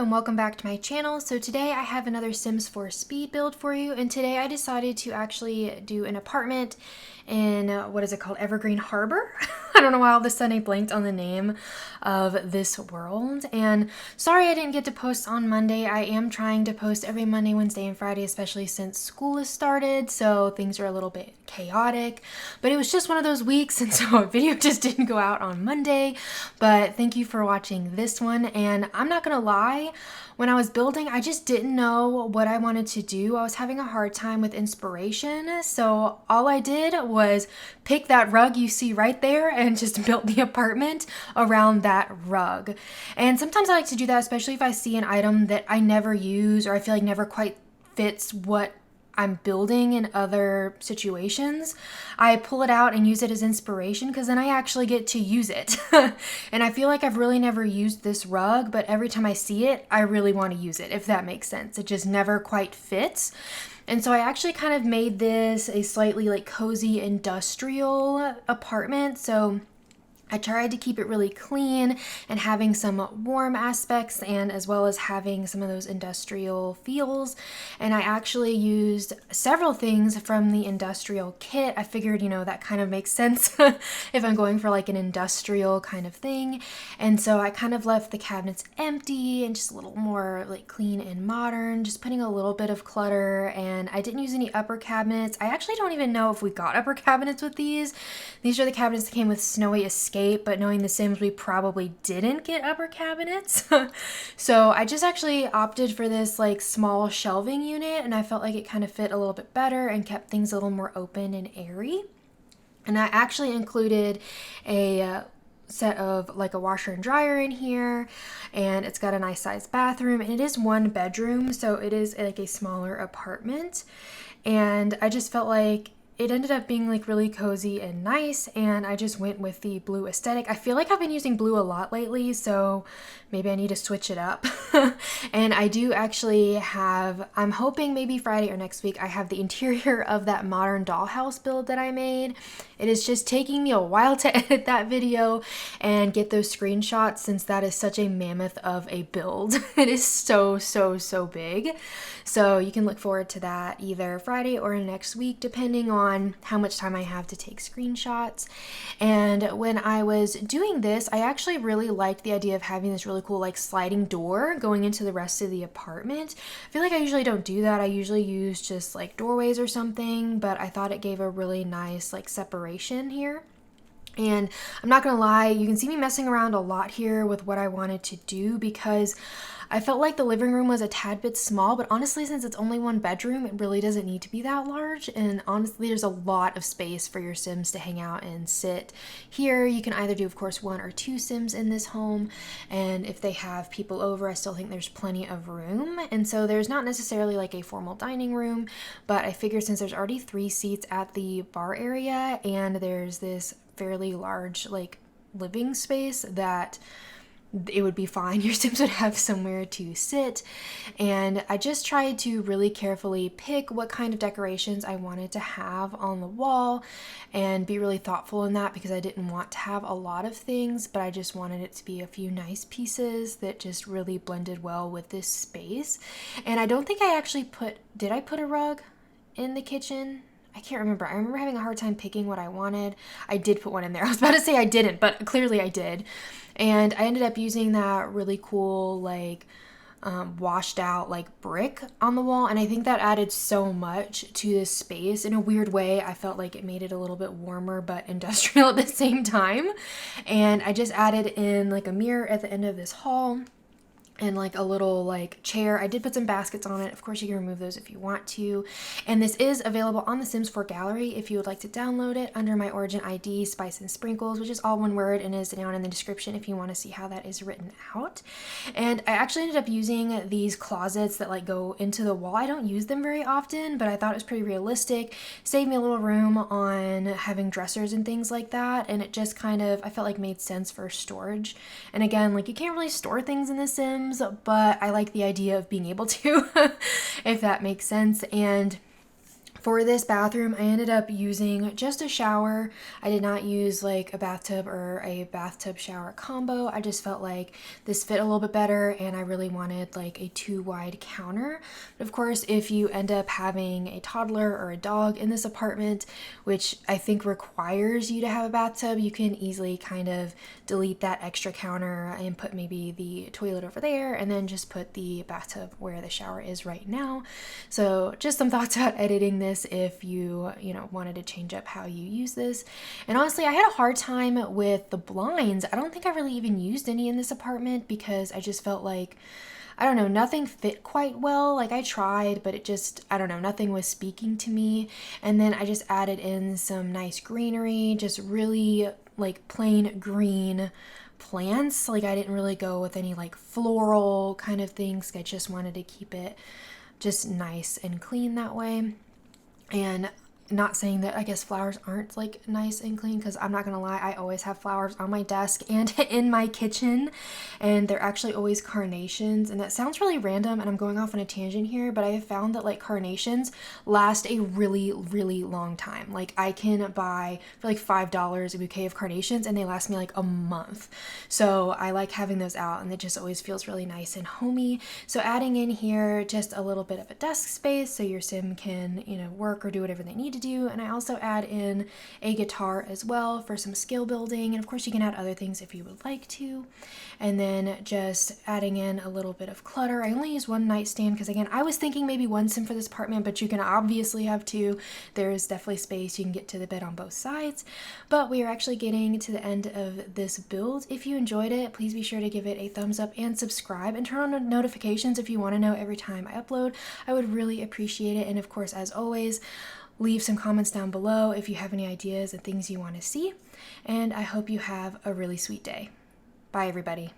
and welcome back to my channel. So today I have another Sims 4 speed build for you, and today I decided to actually do an apartment in, what is it called, Evergreen Harbor? I don't know why all of a sudden I blanked on the name of this world, and sorry I didn't get to post on Monday. I am trying to post every Monday, Wednesday, and Friday, especially since school has started, so things are a little bit chaotic, but it was just one of those weeks, and so a video just didn't go out on Monday. But thank you for watching this one, and I'm not gonna lie, when I was building, I just didn't know what I wanted to do. I was having a hard time with inspiration, so all I did was pick that rug you see right there and just built the apartment around that rug. And sometimes I like to do that, especially if I see an item that I never use or I feel like never quite fits what I'm building in other situations. I pull it out and use it as inspiration because then I actually get to use it. And I feel like I've really never used this rug, but every time I see it, I really want to use it, if that makes sense. It just never quite fits. And so I actually kind of made this a slightly like cozy industrial apartment. So I tried to keep it really clean and having some warm aspects, and as well as having some of those industrial feels. And I actually used several things from the industrial kit. I figured, that kind of makes sense if I'm going for like an industrial kind of thing. And so I kind of left the cabinets empty and just a little more like clean and modern, just putting a little bit of clutter. And I didn't use any upper cabinets. I actually don't even know if we got upper cabinets with these. These are the cabinets that came with Snowy Escape, but knowing the Sims, we probably didn't get upper cabinets. So I just actually opted for this like small shelving unit, and I felt like it kind of fit a little bit better and kept things a little more open and airy. And I actually included a set of like a washer and dryer in here, and it's got a nice sized bathroom, and it is one bedroom, so it is like a smaller apartment. And I just felt like it ended up being like really cozy and nice, and I just went with the blue aesthetic. I feel like I've been using blue a lot lately, so maybe I need to switch it up. And I do actually have, I'm hoping maybe Friday or next week, I have the interior of that modern dollhouse build that I made. It is just taking me a while to edit that video and get those screenshots, since that is such a mammoth of a build. It is so big. So you can look forward to that either Friday or next week, depending on how much time I have to take screenshots. And when I was doing this, I actually really liked the idea of having this really cool like sliding door going into the rest of the apartment. I feel like I usually don't do that. I usually use just like doorways or something, but I thought it gave a really nice like separation here. And I'm not gonna lie, you can see me messing around a lot here with what I wanted to do, because I felt like the living room was a tad bit small, but honestly, since it's only one bedroom, it really doesn't need to be that large. And honestly, there's a lot of space for your Sims to hang out and sit. Here, you can either do, of course, 1 or 2 Sims in this home. And if they have people over, I still think there's plenty of room. And so there's not necessarily like a formal dining room, but I figured since there's already 3 seats at the bar area, and there's this fairly large like living space, that it would be fine. Your Sims would have somewhere to sit. And I just tried to really carefully pick what kind of decorations I wanted to have on the wall and be really thoughtful in that, because I didn't want to have a lot of things, but I just wanted it to be a few nice pieces that just really blended well with this space. And I don't think I actually did I put a rug in the kitchen? I can't remember. I remember having a hard time picking what I wanted. I did put one in there. I was about to say I didn't, but clearly I did. And I ended up using that really cool, like, washed out, like, brick on the wall. And I think that added so much to this space. In a weird way, I felt like it made it a little bit warmer, but industrial at the same time. And I just added in, like, a mirror at the end of this hall, and like a little like chair. I did put some baskets on it. Of course, you can remove those if you want to. And this is available on the Sims 4 gallery if you would like to download it under my origin ID, Spice and Sprinkles, which is all one word and is down in the description if you want to see how that is written out. And I actually ended up using these closets that like go into the wall. I don't use them very often, but I thought it was pretty realistic. Saved me a little room on having dressers and things like that. And it just kind of, I felt like made sense for storage. And again, like you can't really store things in the Sims, but I like the idea of being able to, if that makes sense. And For this bathroom, I ended up using just a shower. I did not use like a bathtub or a bathtub shower combo. I just felt like this fit a little bit better and I really wanted like a 2-wide counter. But of course, if you end up having a toddler or a dog in this apartment, which I think requires you to have a bathtub, you can easily kind of delete that extra counter and put maybe the toilet over there and then just put the bathtub where the shower is right now. So just some thoughts about editing this if you wanted to change up how you use this. And honestly, I had a hard time with the blinds. I don't think I really even used any in this apartment because I just felt like, I don't know, nothing fit quite well. Like I tried, but it just, I don't know, nothing was speaking to me. And then I just added in some nice greenery, just really like plain green plants. Like I didn't really go with any like floral kind of things. I just wanted to keep it just nice and clean that way. And not saying that I guess flowers aren't like nice and clean, because I'm not gonna lie, I always have flowers on my desk and in my kitchen, and they're actually always carnations. And that sounds really random and I'm going off on a tangent here, but I have found that like carnations last a really long time. Like I can buy for like $5 a bouquet of carnations and they last me like a month. So I like having those out and it just always feels really nice and homey. So adding in here just a little bit of a desk space so your sim can work or do whatever they need to do. And I also add in a guitar as well for some skill building, and of course you can add other things if you would like to. And then just adding in a little bit of clutter. I only use one nightstand because again, I was thinking maybe one sim for this apartment, but you can obviously have two. There's definitely space, you can get to the bed on both sides. But we are actually getting to the end of this build. If you enjoyed it, please be sure to give it a thumbs up and subscribe and turn on notifications if you want to know every time I upload. I would really appreciate it. And of course, as always, leave some comments down below if you have any ideas and things you want to see. And I hope you have a really sweet day. Bye, everybody.